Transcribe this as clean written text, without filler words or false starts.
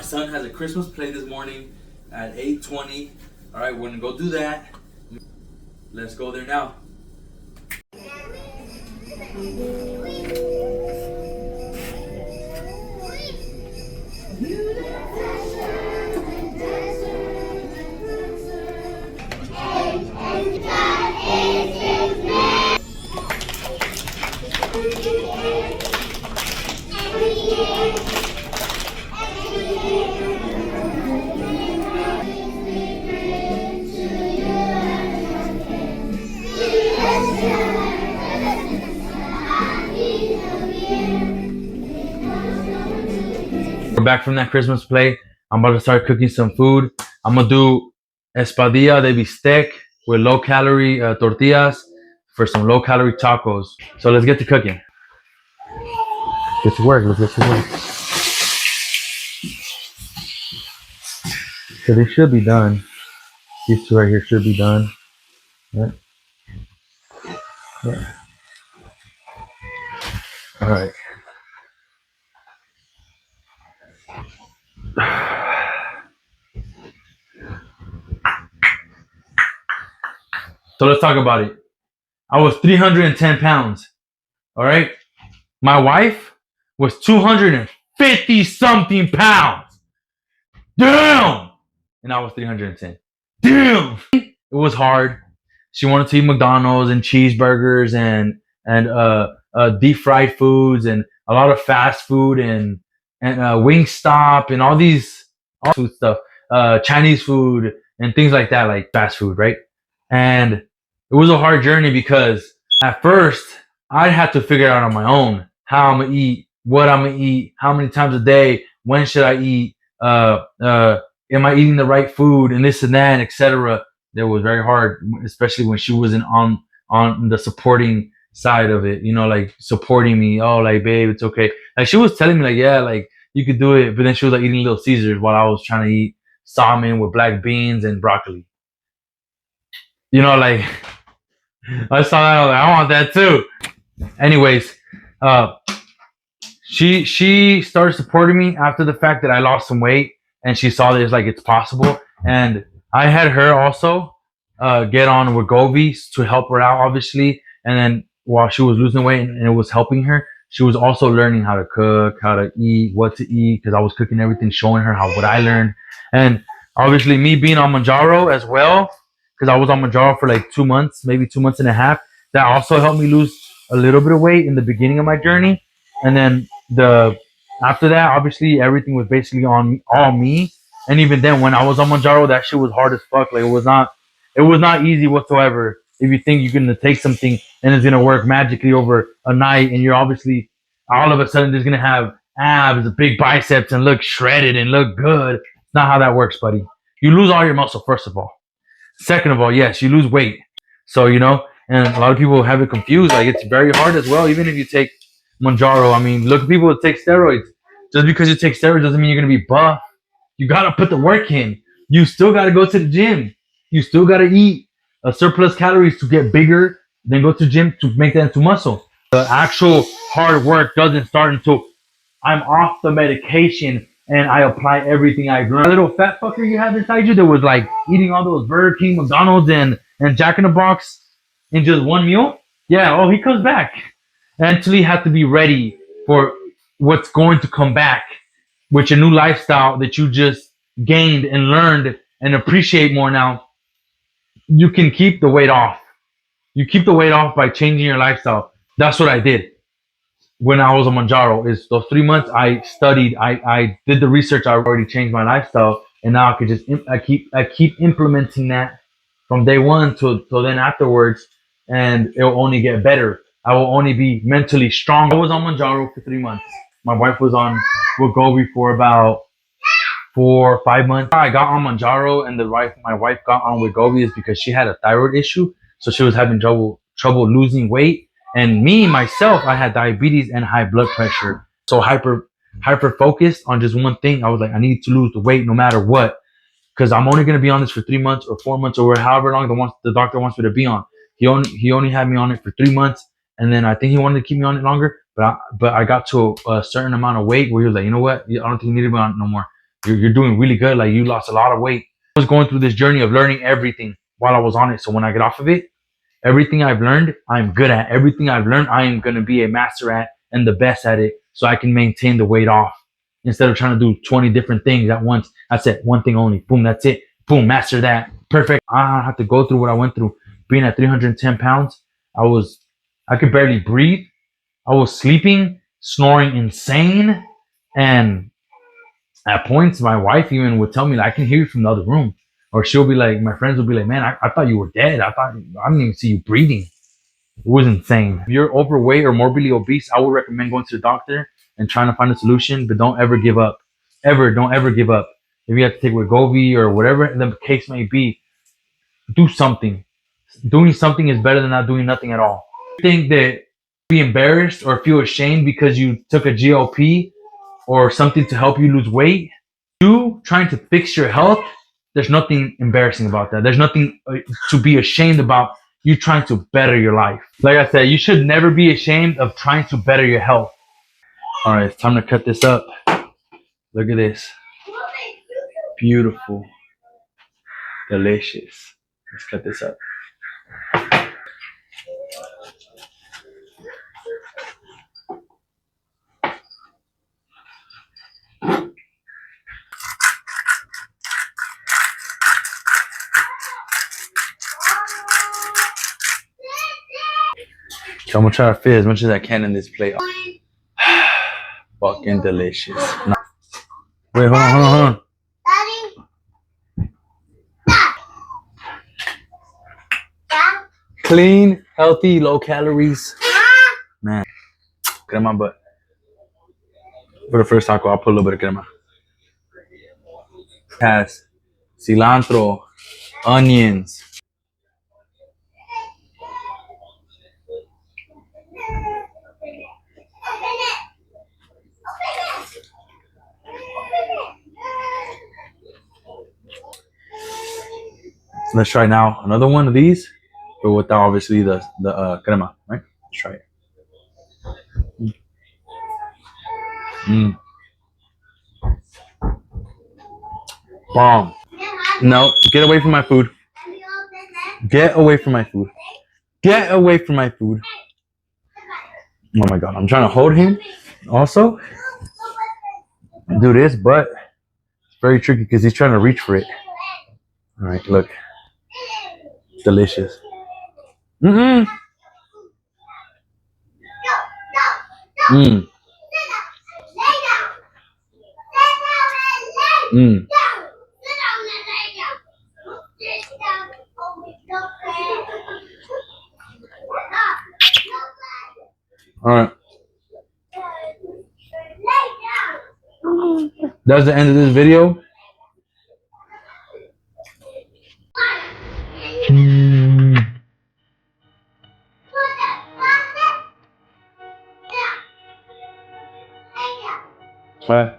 My son has a Christmas play this morning at 8:20. All right, we're gonna go do that. Let's go there now. We're back from that Christmas play. I'm about to start cooking some food. I'm gonna do espadilla de bistec with low calorie tortillas for some low calorie tacos. So let's get to cooking. Get to work. Let's get to work. So they should be done. These two right here should be done. Yeah. Yeah. All right. So let's talk about it. I was 310 pounds. All right. My wife was 250 something pounds. Damn. And I was 310. Damn. It was hard. She wanted to eat McDonald's and cheeseburgers and deep fried foods and a lot of fast food and Wingstop and all food stuff, Chinese food and things like that, like fast food, right? And it was a hard journey because at first I had to figure it out on my own how I'm gonna eat, what I'm gonna eat, how many times a day, when should I eat, am I eating the right food, and this and that, and etc. That was very hard, especially when she wasn't on the supporting side of it, you know, like supporting me. Oh, like, babe, it's okay. Like, she was telling me, like, yeah, like, you could do it, but then she was like eating Little Caesars while I was trying to eat salmon with black beans and broccoli. You know, like, I saw that, I was like, I want that too. Anyways, she started supporting me after the fact that I lost some weight, and she saw that it's like it's possible. And I had her also get on Wegovy to help her out, obviously. And then while she was losing weight and it was helping her, she was also learning how to cook, how to eat, what to eat, because I was cooking everything, showing her what I learned. And obviously me being on Manjaro as well, because I was on Manjaro for like 2 months, maybe 2 months and a half. That also helped me lose a little bit of weight in the beginning of my journey. And then after that, obviously everything was basically on all me. And even then, when I was on Manjaro, that shit was hard as fuck. Like, it was not easy whatsoever. If you think you're gonna take something and it's gonna work magically over a night, and you're obviously all of a sudden just gonna have abs, big biceps, and look shredded and look good. It's not how that works, buddy. You lose all your muscle, first of all. Second of all, yes, you lose weight. So, you know, and a lot of people have it confused. Like, it's very hard as well, even if you take Manjaro. I mean, look at people that take steroids. Just because you take steroids doesn't mean you're gonna be buff. You gotta put the work in. You still gotta go to the gym. You still gotta eat a surplus calories to get bigger, then go to the gym to make that into muscle. The actual hard work doesn't start until I'm off the medication and I apply everything I've learned. That little fat fucker you have inside you that was like eating all those Burger King, McDonald's, and Jack in the Box in just one meal. Yeah, oh, he comes back. Mentally have to be ready for what's going to come back, with your new lifestyle that you just gained and learned and appreciate more now. You can keep the weight off. You keep the weight off by changing your lifestyle. That's what I did when I was on Manjaro. Is those 3 months I studied, I did the research. I already changed my lifestyle, and now I could just I keep implementing that from day one till then afterwards, and it'll only get better. I will only be mentally strong. I was on Manjaro for 3 months. My wife was on Wegovy for about 4 or 5 months. I got on Manjaro, and my wife got on Wegovy is because she had a thyroid issue, so she was having trouble losing weight. And me myself, I had diabetes and high blood pressure, so hyper focused on just one thing. I was like, I need to lose the weight no matter what, because I'm only gonna be on this for 3 months or 4 months or however long the doctor wants me to be on. He only had me on it for 3 months, and then I think he wanted to keep me on it longer. But I got to a certain amount of weight where he was like, you know what? I don't think you need to be on it no more. You're doing really good. Like you lost a lot of weight. I was going through this journey of learning everything while I was on it. So when I get off of it, everything I've learned, I'm good at. Everything I've learned, I am going to be a master at and the best at it so I can maintain the weight off instead of trying to do 20 different things at once. That's it. One thing only. Boom, that's it. Boom, master that. Perfect. I don't have to go through what I went through. Being at 310 pounds, I could barely breathe. I was sleeping, snoring insane. And at points, my wife even would tell me, like, I can hear you from the other room. Or she'll be like, my friends will be like, man, I thought you were dead. I didn't even see you breathing. It was insane. If you're overweight or morbidly obese, I would recommend going to the doctor and trying to find a solution, but don't ever give up. Don't ever give up. If you have to take Wegovy or whatever the case may be, do something. Doing something is better than not doing nothing at all. I think that be embarrassed or feel ashamed because you took a GLP or something to help you lose weight, you trying to fix your health, there's nothing embarrassing about that. There's nothing to be ashamed about you trying to better your life. Like I said, you should never be ashamed of trying to better your health. All right, it's time to cut this up. Look at this. Beautiful. Delicious. Let's cut this up. So I'm gonna try to fit as much as I can in this plate. Fucking delicious. No. Wait, hold on. Clean, healthy, low calories. Man, crema, but for the first taco, I'll put a little bit of crema. It has cilantro, onions. Let's try now another one of these, but without obviously the crema, right? Let's try it. Mm. Bomb. No, get away from my food. Get away from my food. Get away from my food. Oh my god, I'm trying to hold him also. Do this, but it's very tricky because he's trying to reach for it. All right, look. Delicious. Mm-mm. Mm. Mm. All right. That's the end of this video. Mm. Bye.